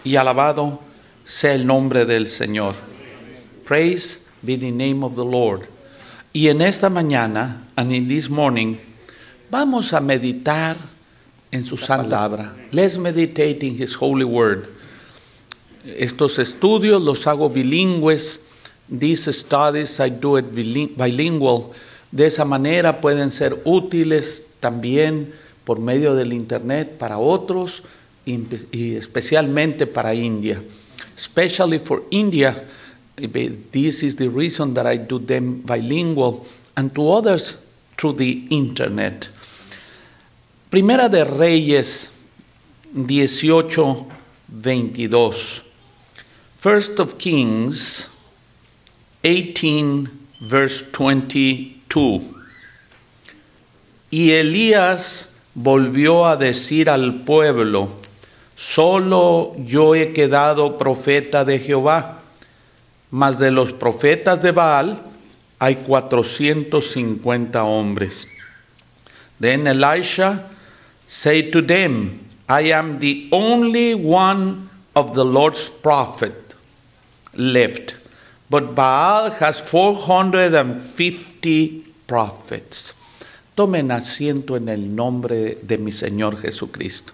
Y alabado sea el nombre del Señor. Praise be the name of the Lord. Y en esta mañana, and in this morning, vamos a meditar en su santa palabra. Let's meditate in His holy word. Estos estudios los hago bilingües. These studies I do it bilingual. De esa manera pueden ser útiles también por medio del internet para otros y especialmente para India. Especially for India, this is the reason that I do them bilingual, and to others through the internet. Primera de Reyes 18:22. First of Kings 18 verse 22. Y Elías volvió a decir al pueblo: solo yo he quedado profeta de Jehová, mas de los profetas de Baal hay 450 hombres. Then Elisha said to them, I am the only one of the Lord's prophet left, but Baal has 450 prophets. Tomen asiento en el nombre de mi Señor Jesucristo.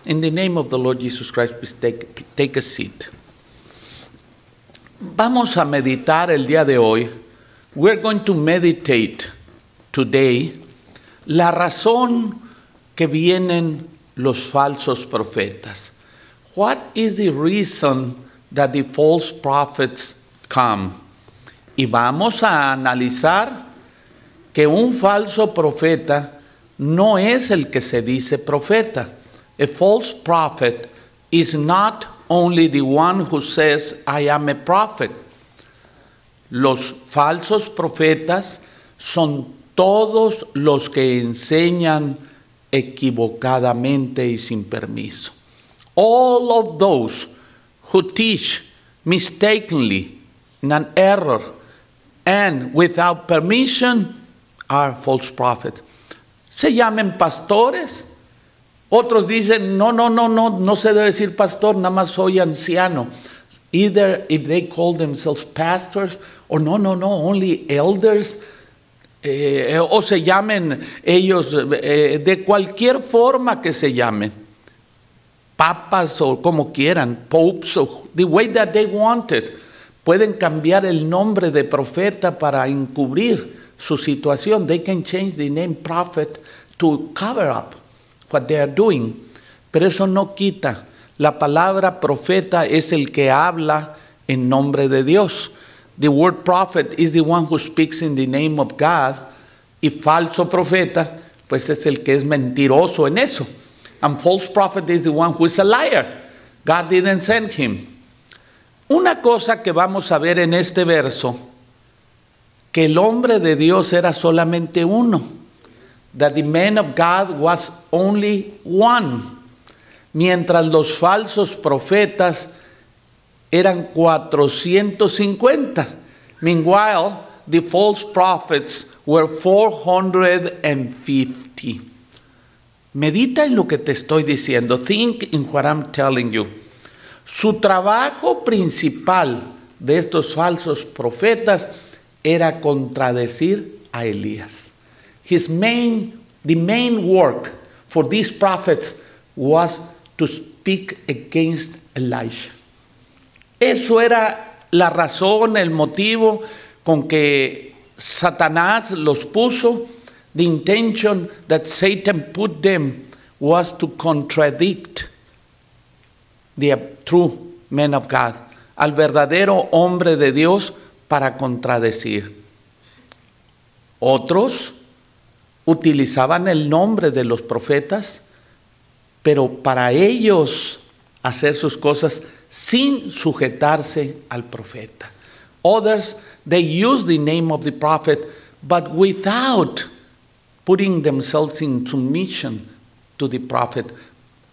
In the name of the Lord Jesus Christ, please take a seat. Vamos a meditar el día de hoy. We're going to meditate today la razón que vienen los falsos profetas. What is the reason that the false prophets come? Y vamos a analizar que un falso profeta no es el que se dice profeta. A false prophet is not only the one who says, I am a prophet. Los falsos profetas son todos los que enseñan equivocadamente y sin permiso. All of those who teach mistakenly, in an error, and without permission are false prophets. Se llamen pastores. Otros dicen, no se debe decir pastor, nada más soy anciano. Either if they call themselves pastors, or no, only elders, o se llamen ellos de cualquier forma que se llamen, papas o como quieran, popes, o the way that they want it. Pueden cambiar el nombre de profeta para encubrir su situación. They can change the name prophet to cover up what they are doing. Pero eso no quita. La palabra profeta es el que habla en nombre de Dios. The word prophet is the one who speaks in the name of God. Y falso profeta, pues es el que es mentiroso en eso. And false prophet is the one who is a liar. God didn't send him. Una cosa que vamos a ver en este verso, que el hombre de Dios era solamente uno. That the man of God was only one. Mientras los falsos profetas eran 450. Meanwhile, the false prophets were 450. Medita en lo que te estoy diciendo. Think in what I'm telling you. Su trabajo principal de estos falsos profetas era contradecir a Elías. The main work for these prophets was to speak against Elisha. Eso era la razón, el motivo con que Satanás los puso. The intention that Satan put them was to contradict the true man of God, al verdadero hombre de Dios, para contradecir. Otros utilizaban el nombre de los profetas, pero para ellos hacer sus cosas sin sujetarse al profeta. Others, they use the name of the prophet, but without putting themselves in submission to the prophet,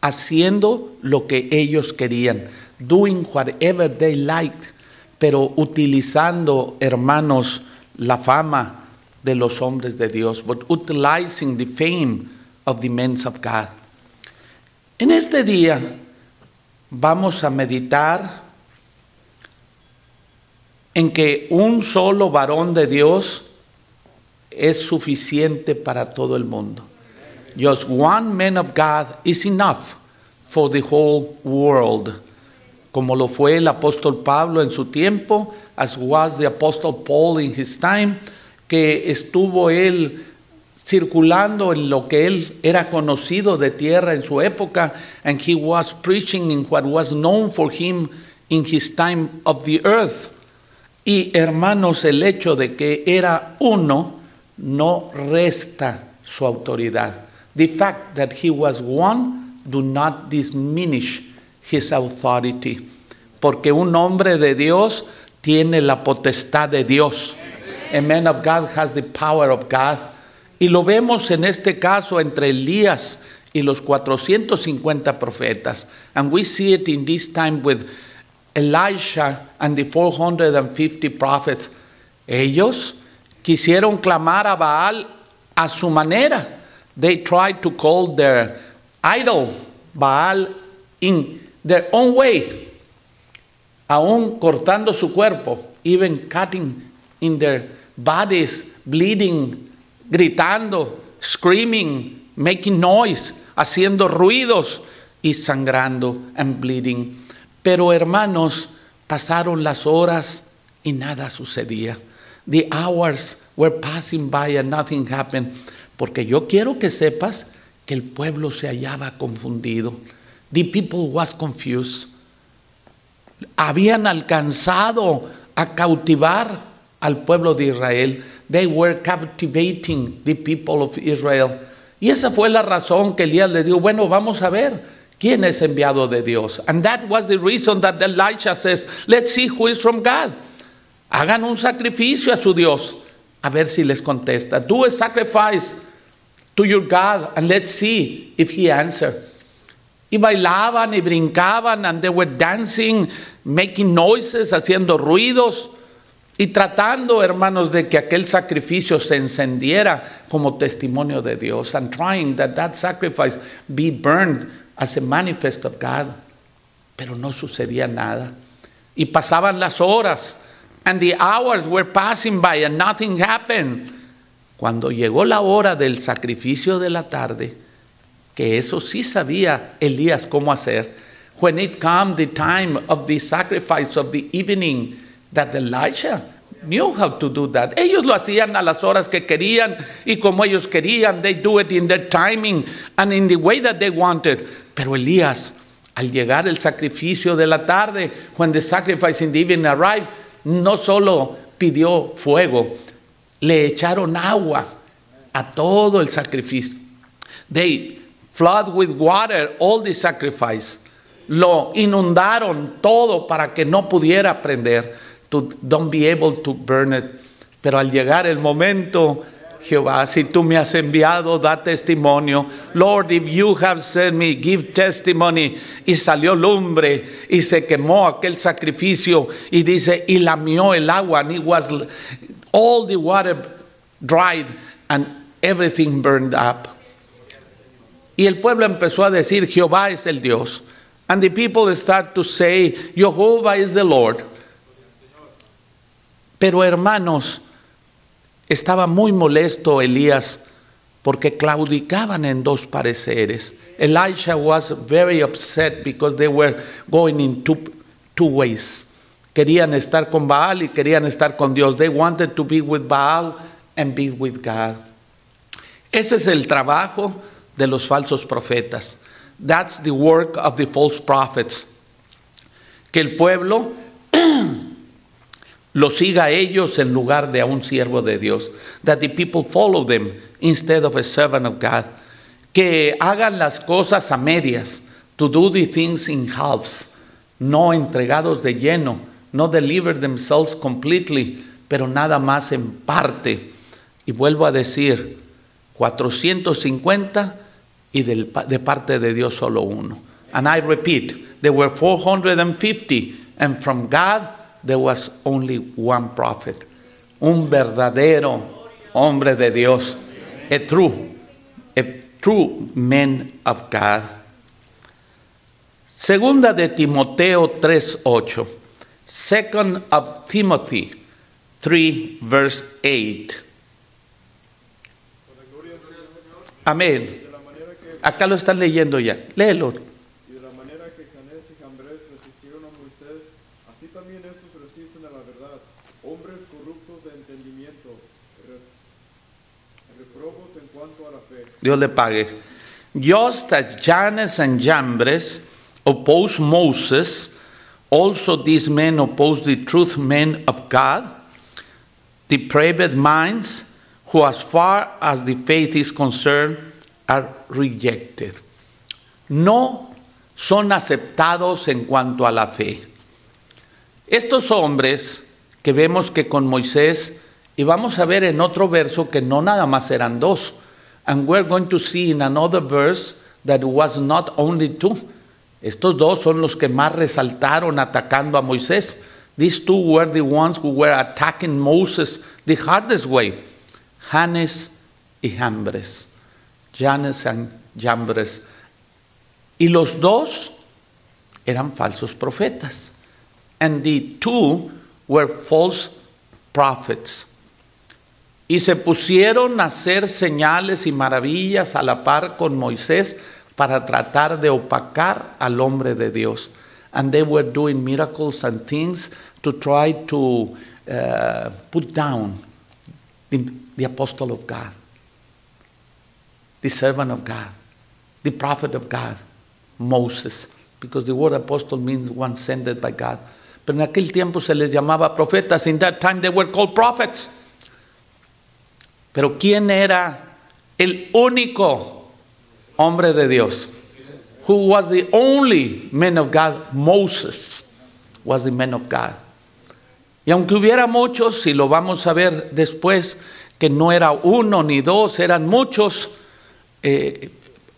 haciendo lo que ellos querían, doing whatever they liked, pero utilizando, hermanos, la fama de los hombres de Dios, but utilizing the fame of the men of God. En este día vamos a meditar en que un solo varón de Dios es suficiente para todo el mundo. Just one man of God is enough for the whole world. Como lo fue el apóstol Pablo en su tiempo, as was the apostle Paul in his time, que estuvo él circulando en lo que él era conocido de tierra en su época, and he was preaching in what was known for him in his time of the earth. Y hermanos, el hecho de que era uno no resta su autoridad. The fact that he was one do not diminish his authority. Porque un hombre de Dios tiene la potestad de Dios. A man of God has the power of God. Y lo vemos en este caso entre Elías y los 450 profetas. And we see it in this time with Elisha and the 450 prophets. Ellos quisieron clamar a Baal a su manera. They tried to call their idol Baal in their own way. Aún cortando su cuerpo, even cutting in their bodies, bleeding, gritando, screaming, making noise, haciendo ruidos y sangrando and bleeding. Pero hermanos, pasaron las horas y nada sucedía. The hours were passing by and nothing happened. Porque yo quiero que sepas que el pueblo se hallaba confundido. The people was confused. Habían alcanzado a cautivar al pueblo de Israel. They were captivating the people of Israel. Y esa fue la razón que Elías les dijo, bueno, vamos a ver quién es enviado de Dios. And that was the reason that Elisha says, let's see who is from God. Hagan un sacrificio a su Dios. A ver si les contesta. Do a sacrifice to your God and let's see if he answers. Y bailaban y brincaban and they were dancing, making noises, haciendo ruidos y tratando, hermanos, de que aquel sacrificio se encendiera como testimonio de Dios, and trying that that sacrifice be burned as a manifest of God. Pero no sucedía nada. Y pasaban las horas and the hours were passing by and nothing happened. Cuando llegó la hora del sacrificio de la tarde, que eso sí sabía Elías cómo hacer. When it came the time of the sacrifice of the evening, that Elisha knew how to do that. Ellos lo hacían a las horas que querían y como ellos querían. They do it in their timing and in the way that they wanted. Pero Elías, al llegar el sacrificio de la tarde, when the sacrifice in the evening arrived, no solo pidió fuego, le echaron agua a todo el sacrificio. They flood with water all the sacrifice. Lo inundaron todo para que no pudiera prender. To don't be able to burn it. Pero al llegar el momento, Jehová, si tú me has enviado, da testimonio. Lord, if you have sent me, give testimony. Y salió lumbre y se quemó aquel sacrificio. Y dice, y lamió el agua. And it was, all the water dried and everything burned up. Y el pueblo empezó a decir, Jehová es el Dios. And the people start to say, Jehová is the Lord. Pero hermanos, estaba muy molesto Elías porque claudicaban en dos pareceres. Elisha was very upset because they were going in two ways. Querían estar con Baal y querían estar con Dios. They wanted to be with Baal and be with God. Ese es el trabajo de los falsos profetas. That's the work of the false prophets. Que el pueblo lo siga a ellos en lugar de a un siervo de Dios. That the people follow them instead of a servant of God. Que hagan las cosas a medias. To do the things in halves. No entregados de lleno. No deliver themselves completely. Pero nada más en parte. Y vuelvo a decir, 450 y de parte de Dios solo uno. And I repeat, there were 450 and from God there was only one prophet. Un verdadero hombre de Dios. A true man of God. Segunda de Timoteo 3:8. Second of Timothy 3, verse 8. Amén. Acá lo están leyendo ya. Léelo. Y de la manera que Janés y Jambres resistieron a Moisés, así también estos resisten a la verdad. Hombres corruptos de entendimiento, reprobos en cuanto a la fe. Dios le pague. Just as Jannes and Jambres opposed Moses, also these men oppose the truth men of God, depraved minds, who as far as the faith is concerned are rejected. No son aceptados en cuanto a la fe. Estos hombres que vemos que con Moisés, y vamos a ver en otro verso que no nada más eran dos, and we're going to see in another verse that it was not only two. Estos dos son los que más resaltaron atacando a Moisés. These two were the ones who were attacking Moses the hardest way. Jannes y Jambres. Jannes and Jambres. Y los dos eran falsos profetas. And the two were false prophets. Y se pusieron a hacer señales y maravillas a la par con Moisés para tratar de opacar al hombre de Dios. And they were doing miracles and things to try to put down the apostle of God, the servant of God, the prophet of God, Moses, because the word apostle means one sent by God. Pero en aquel tiempo se les llamaba profetas. In that time they were called prophets. Pero ¿quién era el único hombre de Dios? Who was the only man of God? Moses was the man of God. Y aunque hubiera muchos, y lo vamos a ver después, que no era uno ni dos, eran muchos,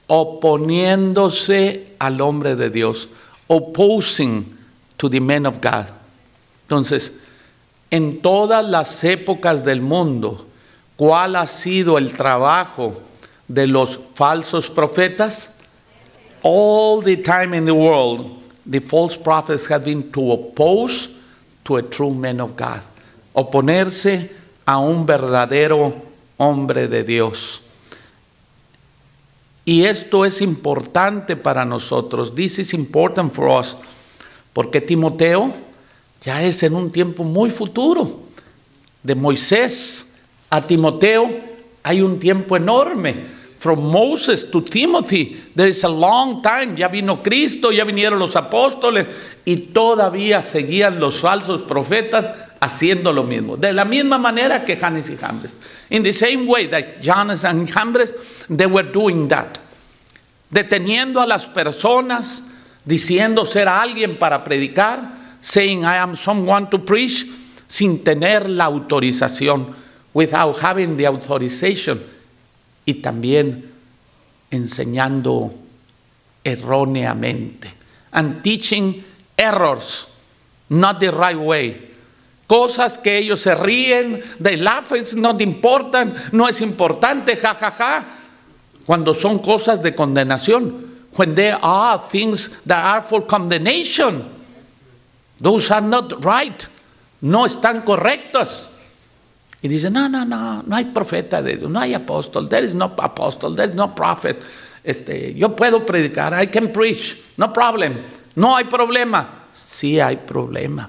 oponiéndose al hombre de Dios, opposing to the man of God. Entonces, en todas las épocas del mundo, ¿cuál ha sido el trabajo de los falsos profetas? All the time in the world, the false prophets have been to oppose to a true man of God. Oponerse a un verdadero hombre de Dios. Y esto es importante para nosotros. This is important for us. Porque Timoteo ya es en un tiempo muy futuro. De Moisés a Timoteo hay un tiempo enorme. From Moses to Timothy, there is a long time. Ya vino Cristo, ya vinieron los apóstoles y todavía seguían los falsos profetas haciendo lo mismo. De la misma manera que Jannes y Jambres. In the same way that Jannes and Jambres, they were doing that. Deteniendo a las personas, diciendo ser alguien para predicar, saying I am someone to preach, sin tener la autorización, without having the authorization. Y también enseñando erróneamente. And teaching errors, not the right way. Cosas que ellos se ríen, they laugh, it's not important, no es importante, jajaja. Ja, ja. Cuando son cosas de condenación. When there are things that are for condemnation. Those are not right. No están correctos. Y dice, no hay profeta de Dios, no hay apóstol, there is no apostle, there is no prophet. Yo puedo predicar, I can preach, no problem. No hay problema. Sí hay problema.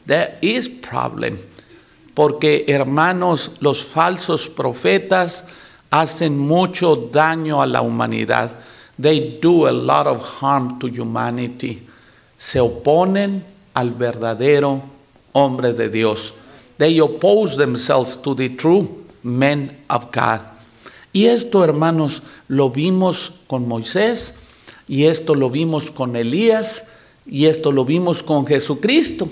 There is problem. Porque, hermanos, los falsos profetas hacen mucho daño a la humanidad. They do a lot of harm to humanity. Se oponen al verdadero hombre de Dios. They oppose themselves to the true men of God. Y esto, hermanos, lo vimos con Moisés, y esto lo vimos con Elías, y esto lo vimos con Jesucristo.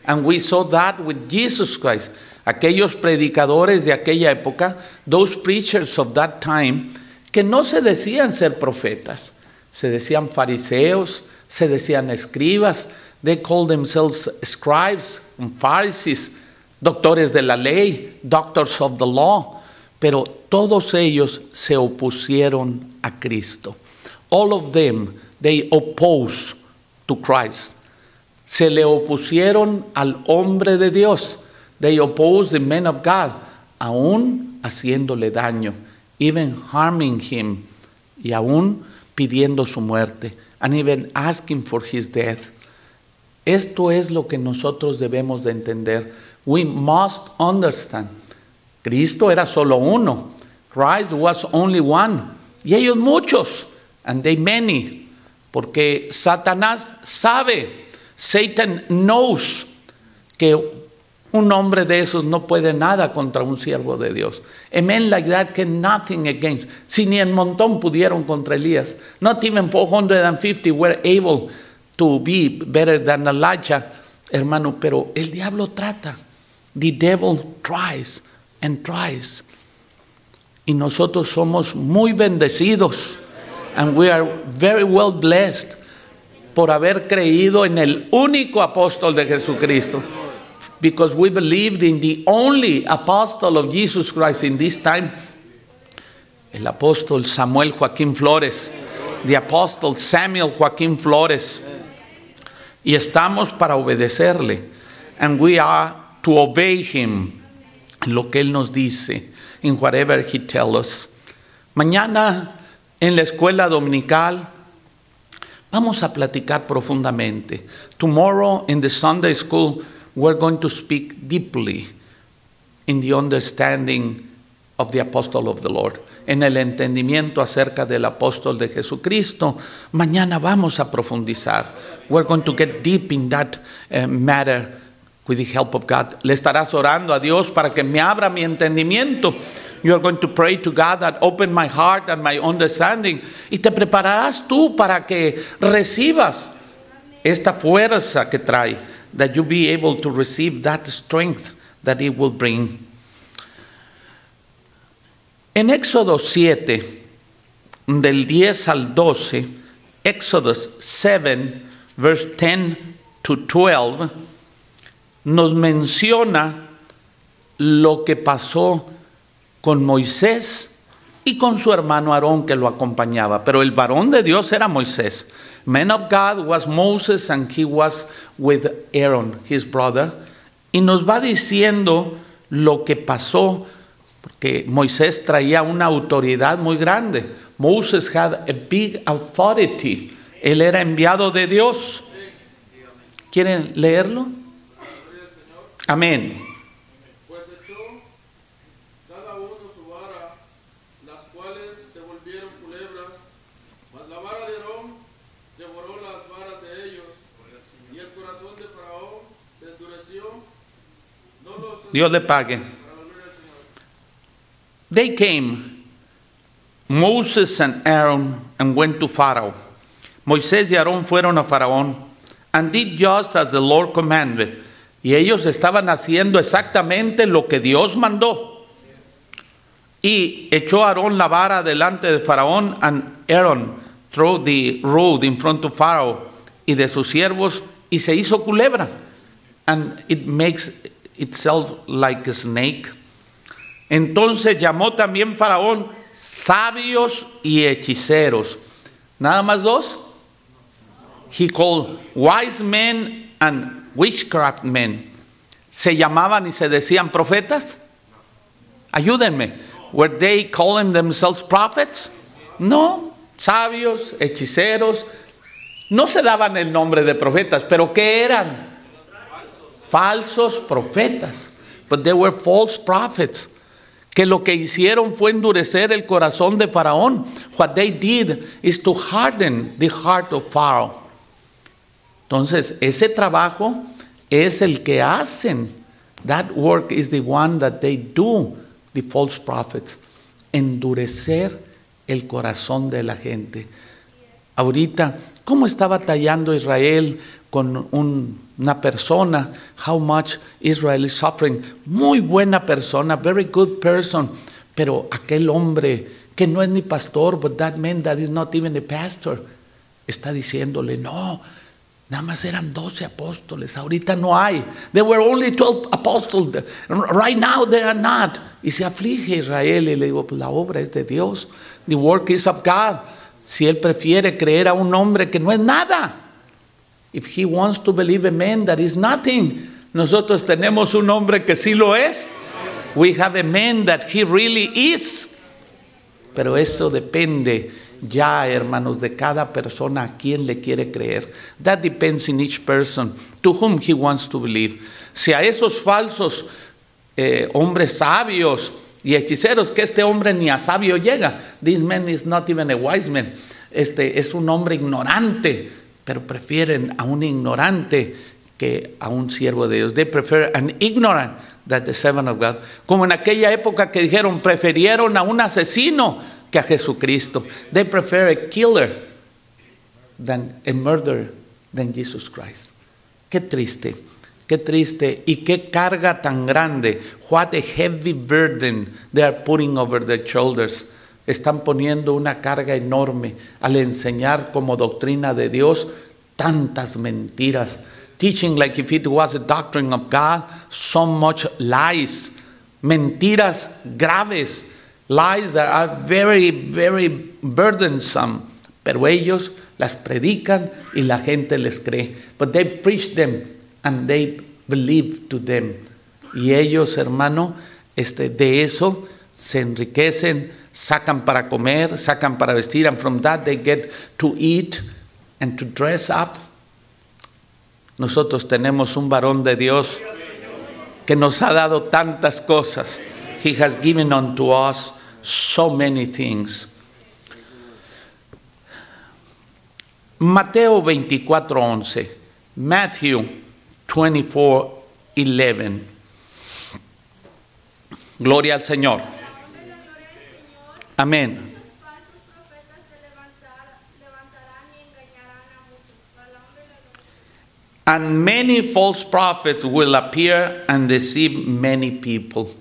And we saw that with Jesus Christ. Aquellos predicadores de aquella época, those preachers of that time, que no se decían ser profetas, se decían fariseos, se decían escribas, they called themselves scribes and Pharisees, doctores de la ley, doctors of the law, pero todos ellos se opusieron a Cristo. All of them, they oppose to Christ. Se le opusieron al hombre de Dios. They opposed the man of God, aún haciéndole daño, even harming him, y aún pidiendo su muerte, and even asking for his death. Esto es lo que nosotros debemos de entender. We must understand. Cristo era solo uno. Christ was only one. Y ellos muchos, and they many. Porque Satanás sabe, Satan knows que un hombre de esos no puede nada contra un siervo de Dios. A man like that can nothing against. Si ni el montón pudieron contra Elías. Not even 450 were able to be better than Elijah. Hermano, pero el diablo trata. The devil tries and tries. Y nosotros somos muy bendecidos. And we are very well blessed por haber creído en el único apóstol de Jesucristo. Because we believed in the only apostle of Jesus Christ in this time, el apóstol Samuel Joaquín Flores, the apostle Samuel Joaquín Flores. Y estamos para obedecerle. And we are to obey him, lo que él nos dice, in whatever he tells us. Mañana en la escuela dominical vamos a platicar profundamente. Tomorrow in the Sunday school, we're going to speak deeply in the understanding of the apostle of the Lord. En el entendimiento acerca del apóstol de Jesucristo. Mañana vamos a profundizar. We're going to get deep in that matter with the help of God. Le estarás orando a Dios para que me abra mi entendimiento. You are going to pray to God that open my heart and my understanding. Y te prepararás tú para que recibas esta fuerza que trae. That you be able to receive that strength that it will bring. En Éxodo 7, del 10 al 12, Exodus 7, verse 10 to 12, nos menciona lo que pasó con Moisés y con su hermano Aarón que lo acompañaba. Pero el varón de Dios era Moisés. Man of God was Moses and he was with Aaron, his brother. Y nos va diciendo lo que pasó, porque Moisés traía una autoridad muy grande. Moses had a big authority. Él era enviado de Dios. ¿Quieren leerlo? Amén. Pues echó cada uno su vara, las cuales se volvieron culebras, mas la vara de Aarón devoró las varas de ellos, y el corazón de Faraón se endureció. No los Dios le pague. They came, Moses and Aaron, and went to Pharaoh. Moisés y Aarón fueron a Faraón, and did just as the Lord commanded. Y ellos estaban haciendo exactamente lo que Dios mandó. Y echó Aarón la vara delante de Faraón, and Aaron threw the rod in front of Pharaoh y de sus siervos, y se hizo culebra. And it makes itself like a snake. Entonces llamó también Faraón sabios y hechiceros. ¿Nada más dos? He called wise men and witchcraft men. ¿Se llamaban y se decían profetas? Ayúdenme. Were they calling themselves prophets? No. Sabios, hechiceros. No se daban el nombre de profetas, pero ¿qué eran? Falsos profetas. But they were false prophets. Que lo que hicieron fue endurecer el corazón de Faraón. What they did is to harden the heart of Pharaoh. Entonces, ese trabajo es el que hacen. That work is the one that they do, the false prophets. Endurecer el corazón de la gente. Ahorita, ¿cómo está batallando Israel con una persona? How much Israel is suffering. Muy buena persona, very good person. Pero aquel hombre que no es ni pastor, but that man that is not even a pastor, está diciéndole, no, nada más eran 12 apóstoles, ahorita no hay. There were only 12 apostles. Right now they are not. Y se aflige Israel y le digo, pues la obra es de Dios. The work is of God. Si él prefiere creer a un hombre que no es nada, If he wants to believe a man that is nothing, nosotros tenemos un hombre que sí lo es. We have a man that he really is. Pero eso depende ya, hermanos, de cada persona a quien le quiere creer. That depends in each person to whom he wants to believe. Si a esos falsos hombres sabios y hechiceros, que este hombre ni a sabio llega. This man is not even a wise man. Es un hombre ignorante, pero prefieren a un ignorante que a un siervo de Dios. They prefer an ignorant than the servant of God. Como en aquella época que dijeron, prefirieron a un asesino que a Jesucristo. They prefer a killer than a murderer than Jesus Christ. Qué triste, qué triste y qué carga tan grande. What a heavy burden they are putting over their shoulders. Están poniendo una carga enorme al enseñar como doctrina de Dios tantas mentiras. Teaching like if it was a doctrine of God, so much lies. Mentiras graves. Lies that are very, very burdensome. Pero ellos las predican y la gente les cree. But they preach them and they believe to them. Y ellos, hermano, de eso se enriquecen, sacan para comer, sacan para vestir, and from that they get to eat and to dress up. Nosotros tenemos un varón de Dios que nos ha dado tantas cosas. He has given unto us so many things. Mateo 24:11. Matthew 24:11. Gloria al Señor. Amén. And many false prophets will appear and deceive many people.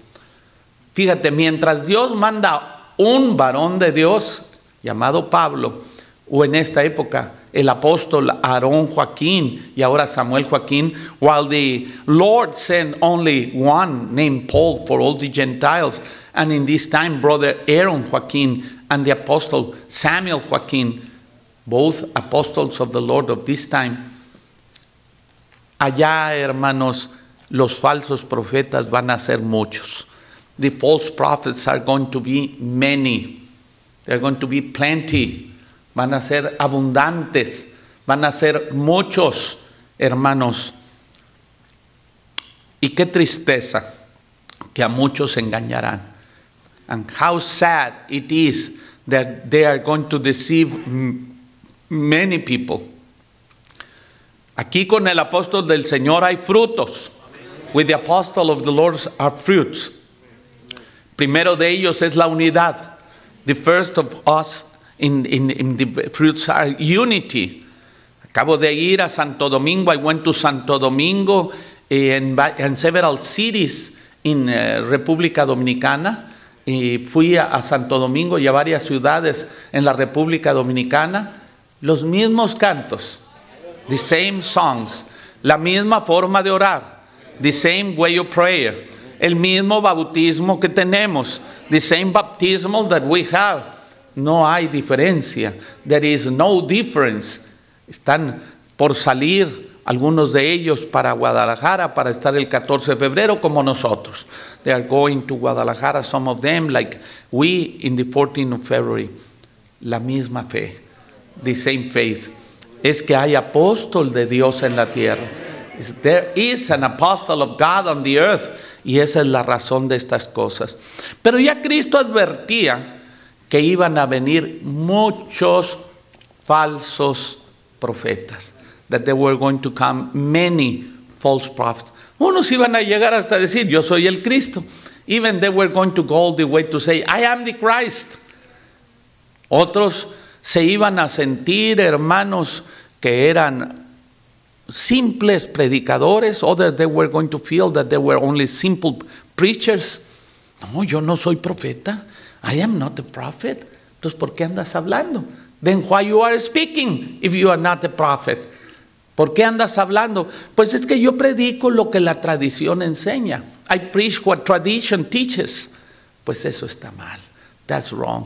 Fíjate, mientras Dios manda un varón de Dios llamado Pablo, o en esta época el apóstol Aarón Joaquín y ahora Samuel Joaquín, while the Lord sent only one named Paul for all the Gentiles, and in this time brother Aaron Joaquín and the apostle Samuel Joaquín, both apostles of the Lord of this time. Allá, hermanos, los falsos profetas van a ser muchos. The false prophets are going to be many. They're going to be plenty. Van a ser abundantes. Van a ser muchos, hermanos. Y qué tristeza que a muchos engañarán. And how sad it is that they are going to deceive many people. Aquí con el apóstol del Señor hay frutos. With the apostle of the Lord are fruits. Primero de ellos es la unidad. The first of us in the fruits are unity. Acabo de ir a Santo Domingo. I went to Santo Domingo and several cities in República Dominicana. Y fui a Santo Domingo y a varias ciudades en la República Dominicana. Los mismos cantos. The same songs, la misma forma de orar, the same way of prayer, el mismo bautismo que tenemos, the same baptismal that we have. No hay diferencia. There is no difference. Están por salir algunos de ellos para Guadalajara para estar el 14 de febrero como nosotros. They are going to Guadalajara, some of them like we in the 14th of February. La misma fe, the same faith. Es que hay apóstol de Dios en la tierra. There is an apostle of God on the earth. Y esa es la razón de estas cosas. Pero ya Cristo advertía que iban a venir muchos falsos profetas. That there were going to come many false prophets. Unos iban a llegar hasta decir, yo soy el Cristo. Even they were going to go all the way to say, I am the Christ. Otros se iban a sentir, hermanos, que eran simples predicadores. Others, they were going to feel that they were only simple preachers. No, yo no soy profeta. I am not a prophet. Entonces, ¿por qué andas hablando? Then why you are speaking if you are not a prophet? ¿Por qué andas hablando? Pues es que yo predico lo que la tradición enseña. I preach what tradition teaches. Pues eso está mal. That's wrong.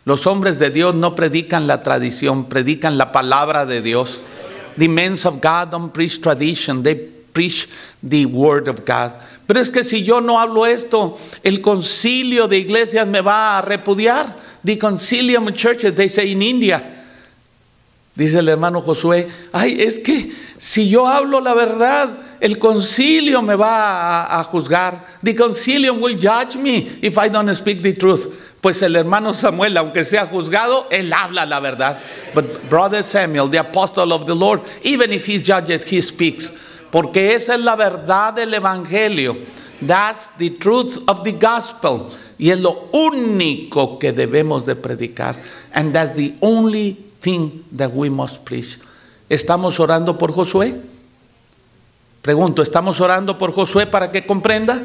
Los hombres de Dios no predican la tradición, predican la palabra de Dios. The men of God don't preach tradition, they preach the word of God. Pero es que si yo no hablo esto, el concilio de iglesias me va a repudiar. The concilium of churches, they say in India. Dice el hermano Josué, ay, es que si yo hablo la verdad, el concilio me va a juzgar. The concilium will judge me if I don't speak the truth. Pues el hermano Samuel, aunque sea juzgado, él habla la verdad. But brother Samuel, the apostle of the Lord, even if he's judged, he speaks. Porque esa es la verdad del evangelio. That's the truth of the gospel. Y es lo único que debemos de predicar. And that's the only thing that we must preach. ¿Estamos orando por Josué? Pregunto, ¿estamos orando por Josué para que comprenda?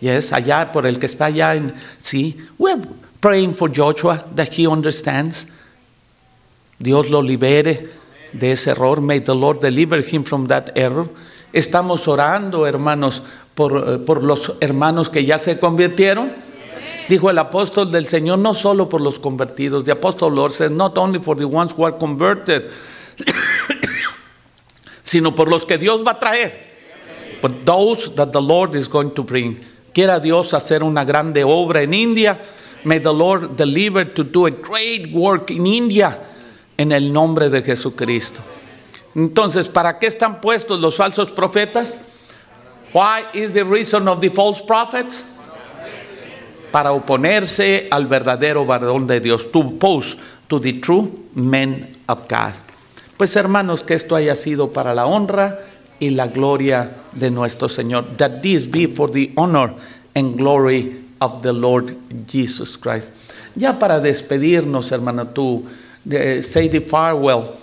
Yes, allá, por el que está allá en, sí. We're praying for Joshua that he understands. Dios lo libere de ese error. May the Lord deliver him from that error. Estamos orando, hermanos, por los hermanos que ya se convirtieron. Dijo el apóstol del Señor, no solo por los convertidos. The apostle Lord says, not only for the ones who are converted, sino por los que Dios va a traer. But those that the Lord is going to bring. Quiera Dios hacer una grande obra en India. May the Lord deliver to do a great work in India. En el nombre de Jesucristo. Entonces, ¿para qué están puestos los falsos profetas? Why is the reason of the false prophets? Para oponerse al verdadero varón de Dios. To oppose to the true men of God. Pues hermanos, que esto haya sido para la honra y la gloria de nuestro Señor. That this be for the honor and glory of the Lord Jesus Christ. Ya para despedirnos, hermano, tú say the farewell.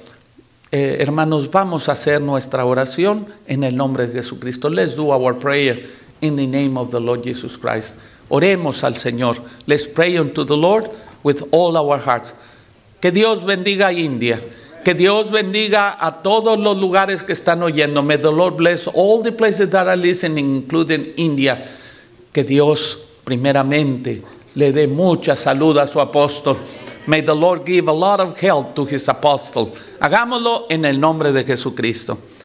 Hermanos, vamos a hacer nuestra oración en el nombre de Jesucristo. Let's do our prayer in the name of the Lord Jesus Christ. Oremos al Señor. Let's pray unto the Lord with all our hearts. Que Dios bendiga a India. Que Dios bendiga a todos los lugares que están oyendo. May the Lord bless all the places that are listening, including India. Que Dios primeramente le dé mucha salud a su apóstol. May the Lord give a lot of health to his apostle. Hagámoslo en el nombre de Jesucristo.